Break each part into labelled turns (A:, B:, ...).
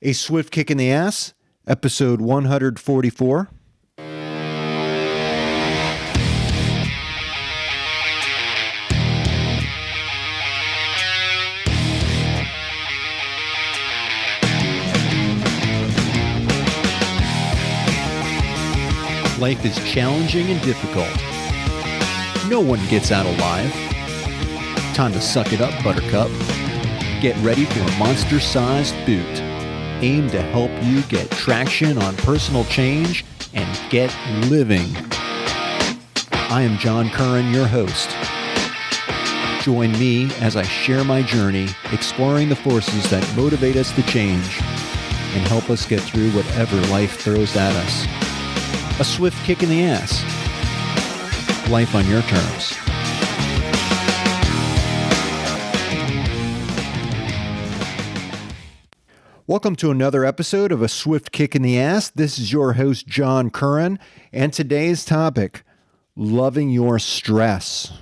A: A Swift Kick in the Ass, episode 144. Life is challenging and difficult. No one gets out alive. Time to suck it up, Buttercup. Get ready for a monster-sized boot, aimed to help you get traction on personal change and get living. I am John Curran, your host. Join me as I share my journey, exploring the forces that motivate us to change and help us get through whatever life throws at us. A swift kick in the ass. Life on your terms. Welcome to another episode of A Swift Kick in the Ass. This is your host, John Curran, and today's topic, loving your stress.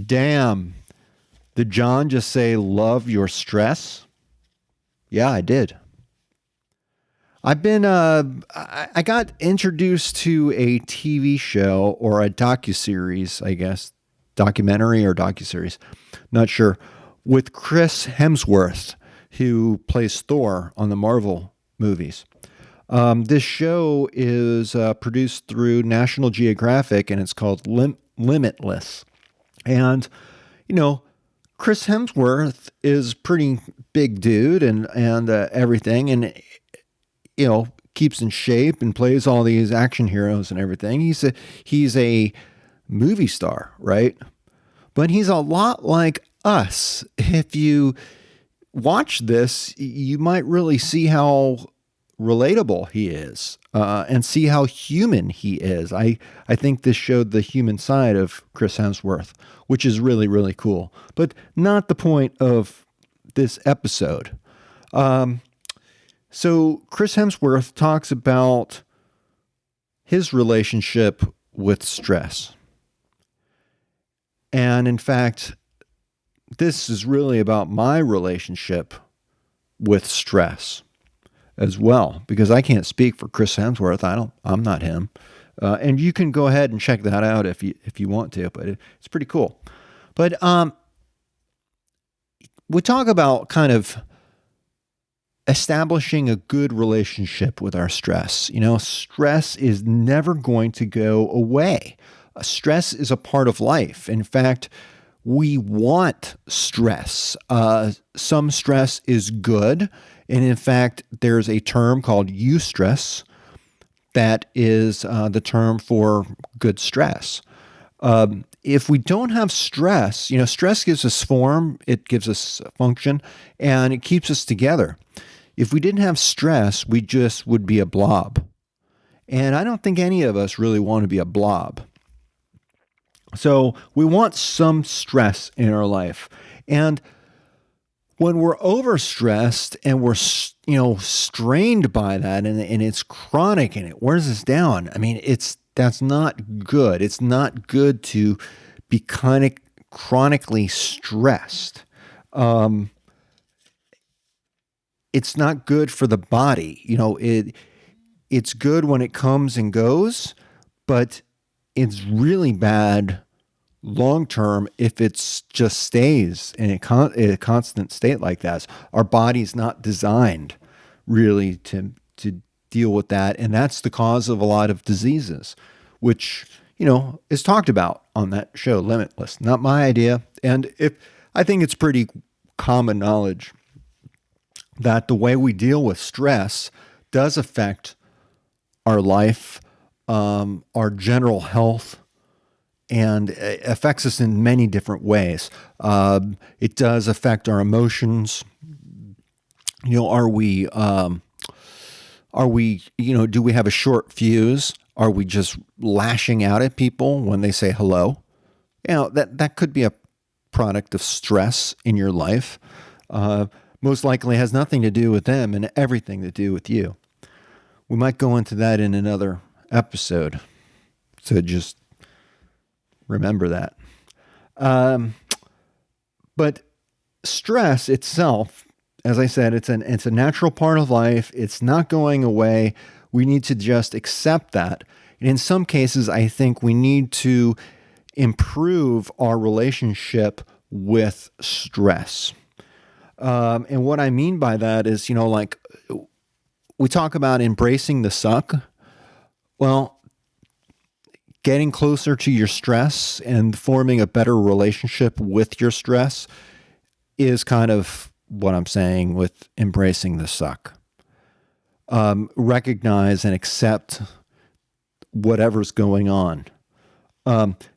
A: Damn. Did John just say love your stress? Yeah, I did. I got introduced to a TV show or a docuseries, I guess, documentary or docuseries, not sure, with Chris Hemsworth, who plays Thor on the Marvel movies. This show is produced through National Geographic, and it's called Limitless. And, you know, Chris Hemsworth is a pretty big dude and everything, and you know, keeps in shape and plays all these action heroes and everything. He's a movie star, right? But he's a lot like us. If you watch this, you might really see how relatable he is and see how human he is. I think this showed the human side of Chris Hemsworth, which is really, really cool. But not the point of this episode. So Chris Hemsworth talks about his relationship with stress. And in fact, this is really about my relationship with stress as well, because I can't speak for Chris Hemsworth. I'm not him. And you can go ahead and check that out if you want to, but it's pretty cool. But we talk about kind of establishing a good relationship with our stress. You know, stress is never going to go away. Stress is a part of life. In fact, we want stress. Some stress is good. And in fact, there's a term called eustress that is the term for good stress. If we don't have stress, you know, stress gives us form, it gives us function, and it keeps us together. If we didn't have stress, we just would be a blob. And I don't think any of us really want to be a blob. So we want some stress in our life. And when we're overstressed and we're, you know, strained by that and it's chronic and it wears us down, I mean, that's not good. It's not good to be chronically stressed. It's not good for the body. You know, it's good when it comes and goes, but it's really bad long-term if it's just stays in a constant state like that. Our body's not designed really to deal with that. And that's the cause of a lot of diseases, which, you know, is talked about on that show, Limitless. Not my idea. And I think it's pretty common knowledge that the way we deal with stress does affect our life, our general health, and it affects us in many different ways. It does affect our emotions. You know, are we, you know, do we have a short fuse? Are we just lashing out at people when they say hello? You know, that could be a product of stress in your life. Most likely has nothing to do with them and everything to do with you. We might go into that in another episode. So just remember that. But stress itself as I said, it's a natural part of life. It's not going away. We need to just accept that. And in some cases, I think we need to improve our relationship with stress. And what I mean by that is, like we talk about embracing the suck. Well, getting closer to your stress and forming a better relationship with your stress is kind of what I'm saying with embracing the suck. Recognize and accept whatever's going on.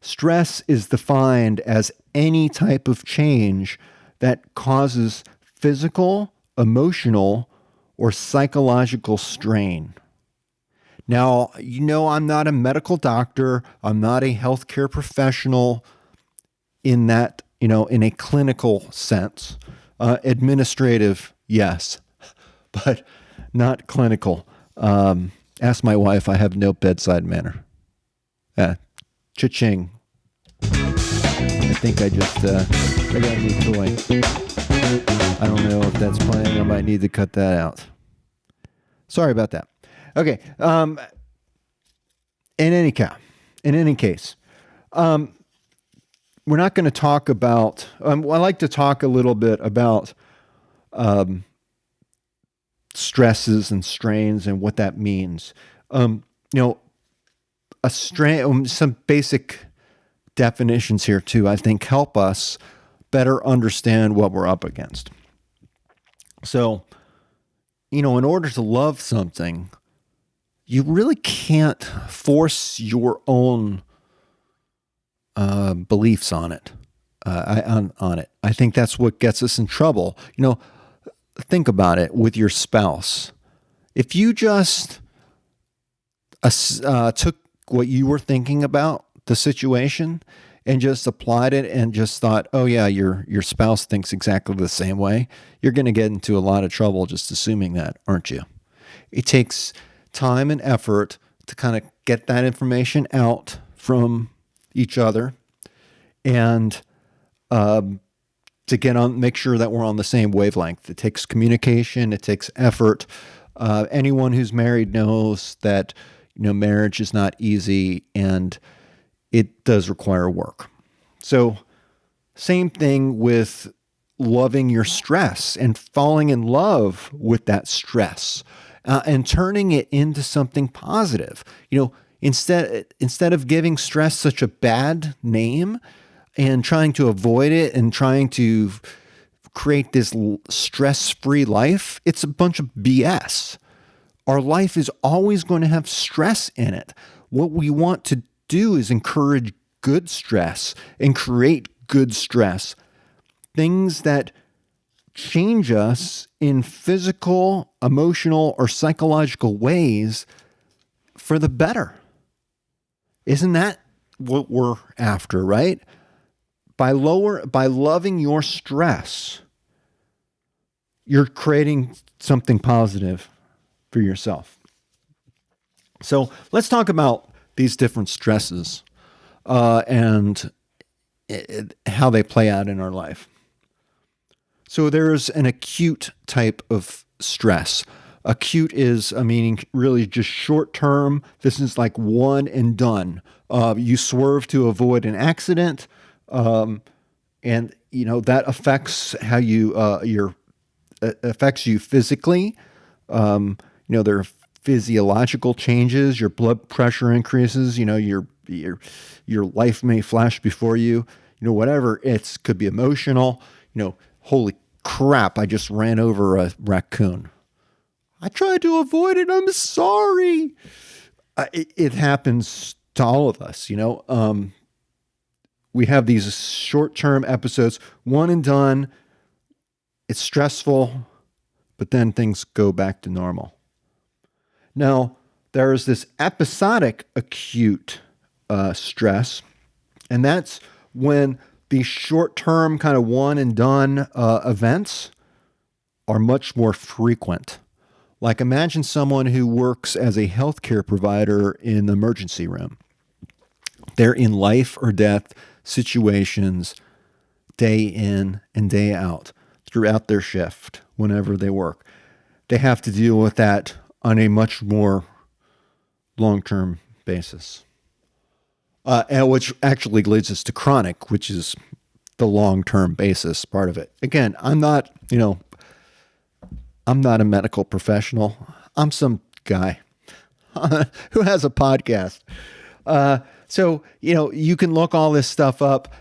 A: Stress is defined as any type of change that causes physical, emotional, or psychological strain. Now, I'm not a medical doctor. I'm not a healthcare professional in that, in a clinical sense. Administrative, yes, but not clinical. Ask my wife, I have no bedside manner. Cha-ching. I think I got a new toy. I don't know if that's playing. I might need to cut that out. Sorry about that. Okay. In any case, we're not going to talk about, I like to talk a little bit about stresses and strains and what that means. A strain, some basic definitions here too, I think help us better understand what we're up against. So, in order to love something, you really can't force your own beliefs on it. On it. I think that's what gets us in trouble. Think about it with your spouse. If you just took what you were thinking about the situation and just applied it and just thought, oh yeah, your spouse thinks exactly the same way, you're going to get into a lot of trouble just assuming that, aren't you? It takes time and effort to kind of get that information out from each other and to make sure that we're on the same wavelength. It takes communication. It takes effort. Anyone who's married knows that marriage is not easy and it does require work. So same thing with loving your stress and falling in love with that stress and turning it into something positive. Instead of giving stress such a bad name and trying to avoid it and trying to create this stress-free life, it's a bunch of BS. Our life is always going to have stress in it. What we want to do is encourage good stress and create good stress. Things that change us in physical, emotional, or psychological ways for the better. Isn't that what we're after, right? By loving your stress, you're creating something positive for yourself. So let's talk about these different stresses and how they play out in our life. So there's an acute type of stress. Acute is, meaning really just short term. This is like one and done. You swerve to avoid an accident, and that affects how you affects you physically. There are physiological changes. Your blood pressure increases. Your life may flash before you. Whatever. It could be emotional. Holy crap! I just ran over a raccoon. I tried to avoid it. I'm sorry. It happens to all of us. We have these short-term episodes, one and done. It's stressful, but then things go back to normal. Now, there is this episodic acute stress, and that's when these short-term kind of one and done events are much more frequent. Like imagine someone who works as a healthcare provider in the emergency room. They're in life or death situations day in and day out throughout their shift. whenever they work. They have to deal with that on a much more long-term basis. And which actually leads us to chronic, which is the long-term basis part of it. Again, I'm not a medical professional. I'm some guy who has a podcast. So, you can look all this stuff up.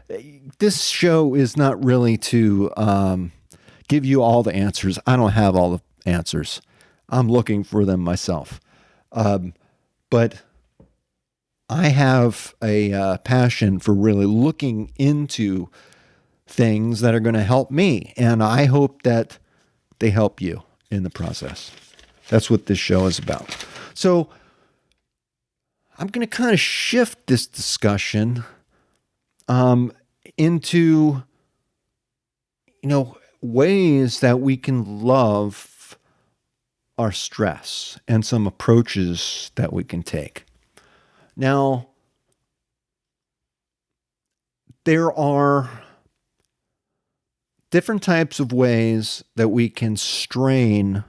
A: This show is not really to give you all the answers. I don't have all the answers. I'm looking for them myself. But I have a passion for really looking into things that are going to help me. And I hope that they help you in the process. That's what this show is about. So I'm going to kind of shift this discussion into, ways that we can love our stress and some approaches that we can take. Now, there are different types of ways that we can strain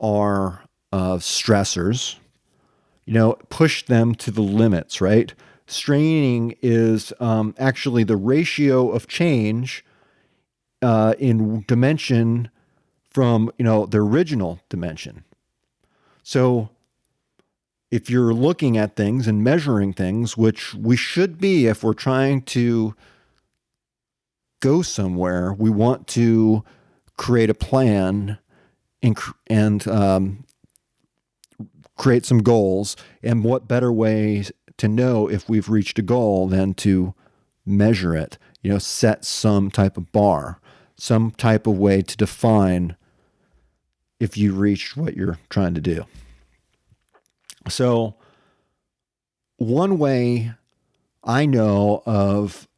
A: our stressors, push them to the limits, right? Straining is actually the ratio of change in dimension from, the original dimension. So if you're looking at things and measuring things, which we should be if we're trying to go somewhere, we want to create a plan and create some goals. And what better way to know if we've reached a goal than to measure it, set some type of bar, some type of way to define if you reached what you're trying to do. So one way I know of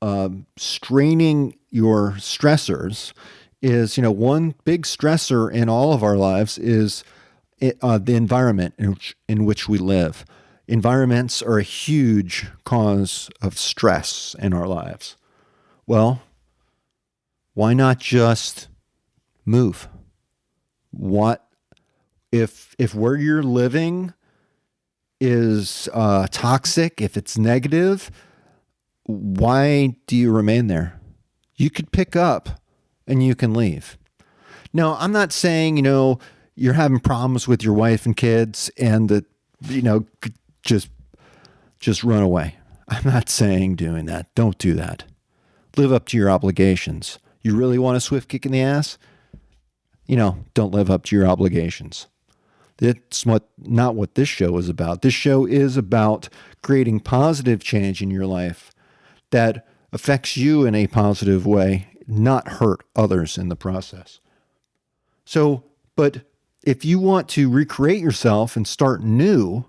A: straining your stressors is, one big stressor in all of our lives is the environment in which we live. Environments are a huge cause of stress in our lives. Well, why not just move? What if where you're living is toxic, if it's negative, why do you remain there? You could pick up and you can leave. Now, I'm not saying, you're having problems with your wife and kids and that, just run away. I'm not saying doing that. Don't do that. Live up to your obligations. You really want a swift kick in the ass? Don't live up to your obligations. That's not what this show is about. This show is about creating positive change in your life that affects you in a positive way, not hurt others in the process. So, but if you want to recreate yourself and start new,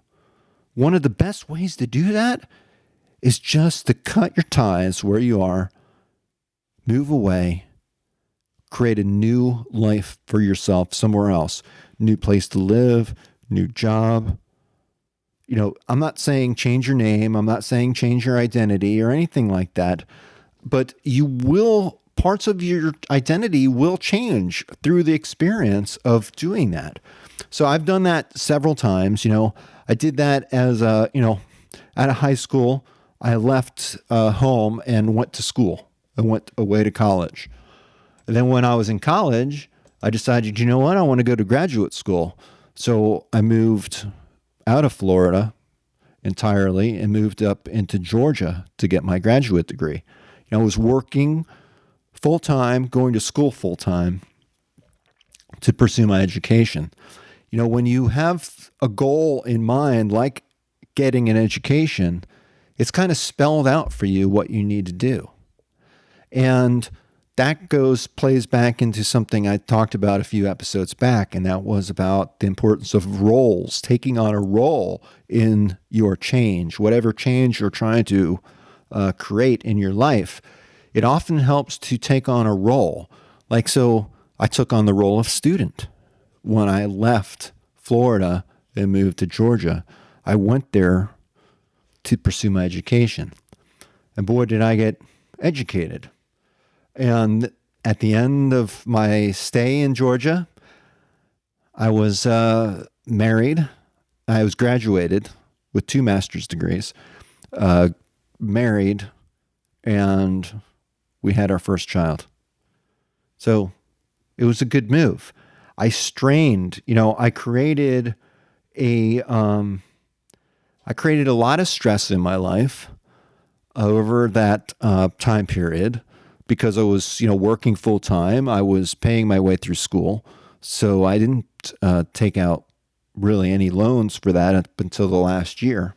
A: one of the best ways to do that is just to cut your ties where you are, move away, create a new life for yourself somewhere else, new place to live, new job. I'm not saying change your name. I'm not saying change your identity or anything like that, but parts of your identity will change through the experience of doing that. So I've done that several times. I did that as out of high school, I left home and went to school. I went away to college. And then when I was in college, I decided, I want to go to graduate school. So I moved out of Florida entirely and moved up into Georgia to get my graduate degree. I was working full-time, going to school full-time to pursue my education. When you have a goal in mind, like getting an education, it's kind of spelled out for you what you need to do. And that plays back into something I talked about a few episodes back, and that was about the importance of roles, taking on a role in your change, whatever change you're trying to create in your life. It often helps to take on a role. So I took on the role of student. When I left Florida and moved to Georgia, I went there to pursue my education. And boy, did I get educated. And at the end of my stay in Georgia, I was married. I was graduated with 2 master's degrees, married, and we had our first child. So it was a good move. I strained, I created a lot of stress in my life over that time period because I was, working full time. I was paying my way through school. So I didn't take out really any loans for that up until the last year.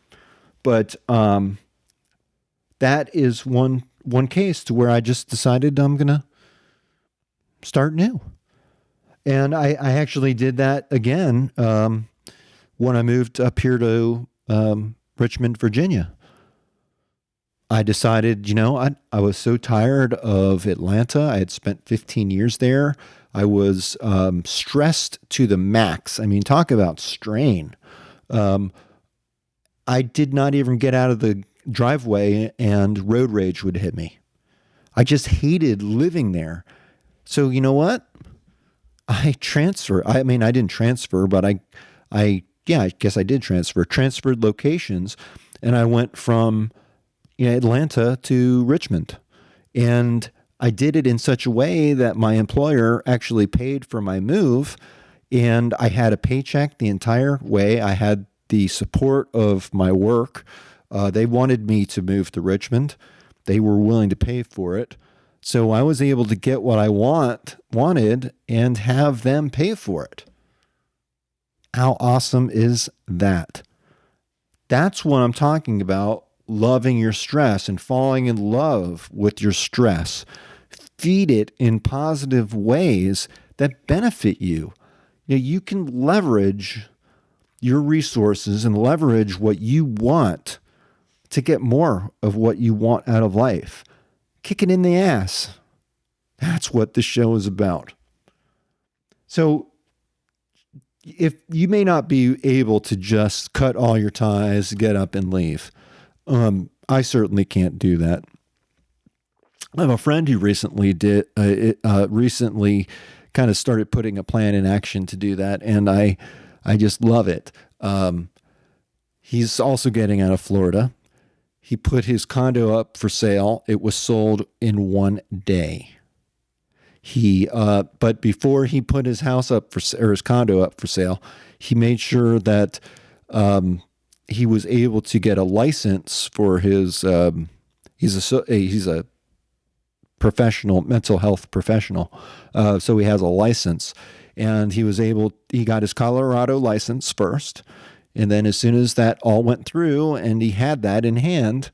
A: But that is one case to where I just decided I'm going to start new. And I actually did that again when I moved up here to Richmond, Virginia. I decided, I was so tired of Atlanta. I had spent 15 years there. I was stressed to the max. I mean, talk about strain. I did not even get out of the driveway and road rage would hit me. I just hated living there. So you know what? I transferred. I mean, I didn't transfer, but I guess I did transfer. Transferred locations, and I went from Atlanta to Richmond, and I did it in such a way that my employer actually paid for my move, and I had a paycheck the entire way. I had the support of my work. They wanted me to move to Richmond. They were willing to pay for it. So I was able to get what I wanted and have them pay for it. How awesome is that? That's what I'm talking about, loving your stress and falling in love with your stress. Feed it in positive ways that benefit you. You can leverage your resources and leverage what you want to get more of what you want out of life. Kick it in the ass. That's what this show is about. So if you may not be able to just cut all your ties, get up and leave. I certainly can't do that. I have a friend who recently kind of started putting a plan in action to do that. And I just love it. He's also getting out of Florida. He put his condo up for sale. It was sold in one day. But before he put his house up or his condo up for sale, he made sure that he was able to get a license for his. He's a professional, mental health professional, so he has a license, and he got his Colorado license first. And then as soon as that all went through and he had that in hand,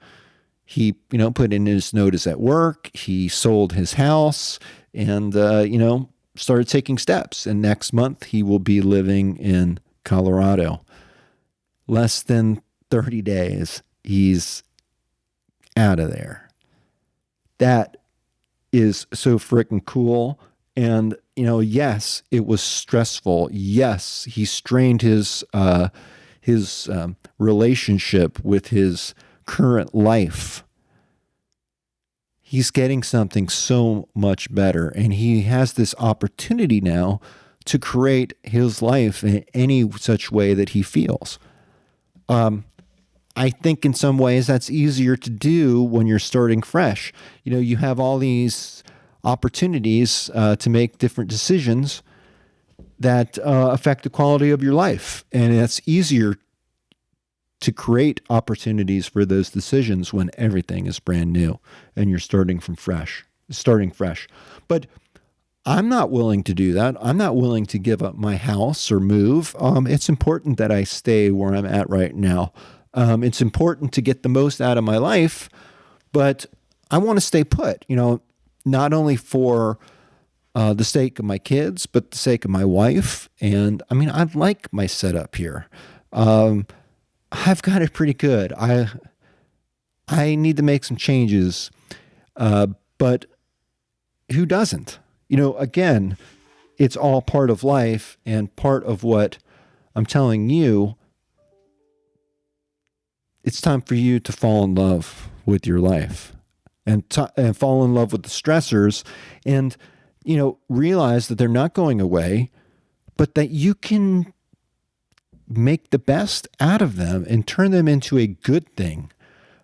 A: he, put in his notice at work, he sold his house and, started taking steps. And next month he will be living in Colorado. Less than 30 days, he's out of there. That is so freaking cool. And, yes, it was stressful. Yes, he strained his relationship with his current life. He's getting something so much better, and he has this opportunity now to create his life in any such way that he feels. I think in some ways that's easier to do when you're starting fresh. You have all these opportunities to make different decisions that affect the quality of your life. And it's easier to create opportunities for those decisions when everything is brand new and you're starting fresh. But I'm not willing to do that. I'm not willing to give up my house or move. It's important that I stay where I'm at right now. It's important to get the most out of my life, but I want to stay put, not only for the sake of my kids, but the sake of my wife. And I mean, I like my setup here. I've got it pretty good. I need to make some changes, but who doesn't? Again, it's all part of life and part of what I'm telling you. It's time for you to fall in love with your life and fall in love with the stressors and realize that they're not going away, but that you can make the best out of them and turn them into a good thing.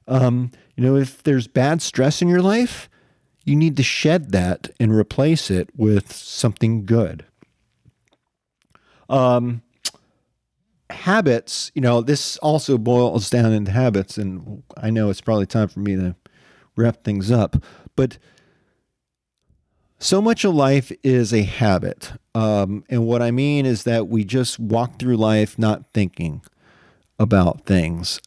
A: If there's bad stress in your life, you need to shed that and replace it with something good. Habits, this also boils down into habits, and I know it's probably time for me to wrap things up, but so much of life is a habit. And what I mean is that we just walk through life not thinking about things.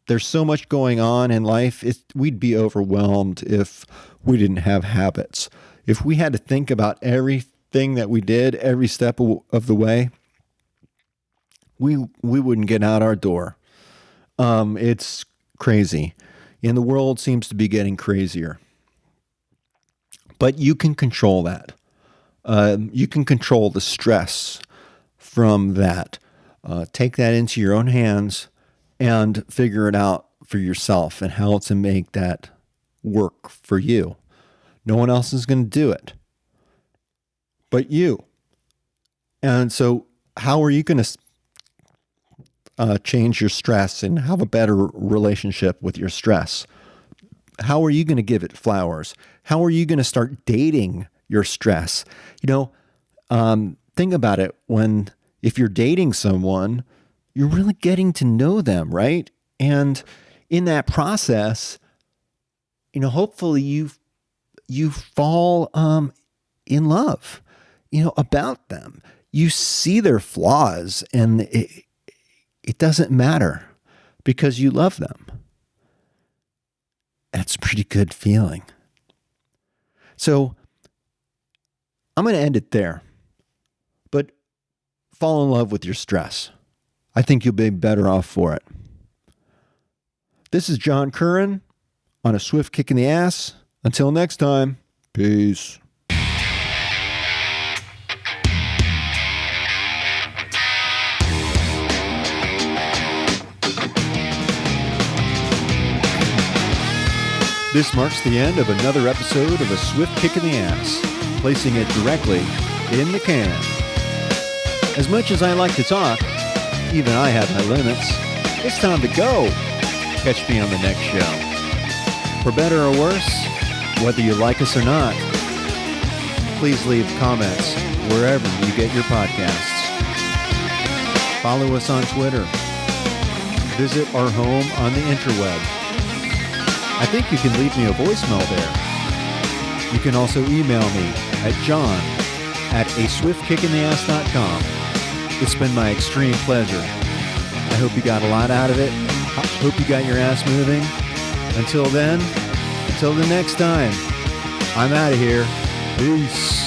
A: There's so much going on in life, we'd be overwhelmed if we didn't have habits. If we had to think about everything that we did every step of the way, we wouldn't get out our door. It's crazy. And the world seems to be getting crazier. But you can control that. You can control the stress from that. Take that into your own hands and figure it out for yourself and how to make that work for you. No one else is going to do it but you. And so how are you going to change your stress and have a better relationship with your stress? How are you going to give it flowers? How are you going to start dating your stress? Think about it. If you're dating someone, you're really getting to know them, right? And in that process, hopefully you fall in love, about them. You see their flaws, and it doesn't matter because you love them. That's a pretty good feeling. So I'm going to end it there. But fall in love with your stress. I think you'll be better off for it. This is John Curran on A Swift Kick in the Ass. Until next time, peace. This marks the end of another episode of A Swift Kick in the Ass, placing it directly in the can. As much as I like to talk, even I have my limits. It's time to go. Catch me on the next show. For better or worse, whether you like us or not, please leave comments wherever you get your podcasts. Follow us on Twitter. Visit our home on the interweb. I think you can leave me a voicemail there. You can also email me at john@aswiftkickintheass.com. It's been my extreme pleasure. I hope you got a lot out of it. I hope you got your ass moving. Until then, until the next time, I'm out of here. Peace.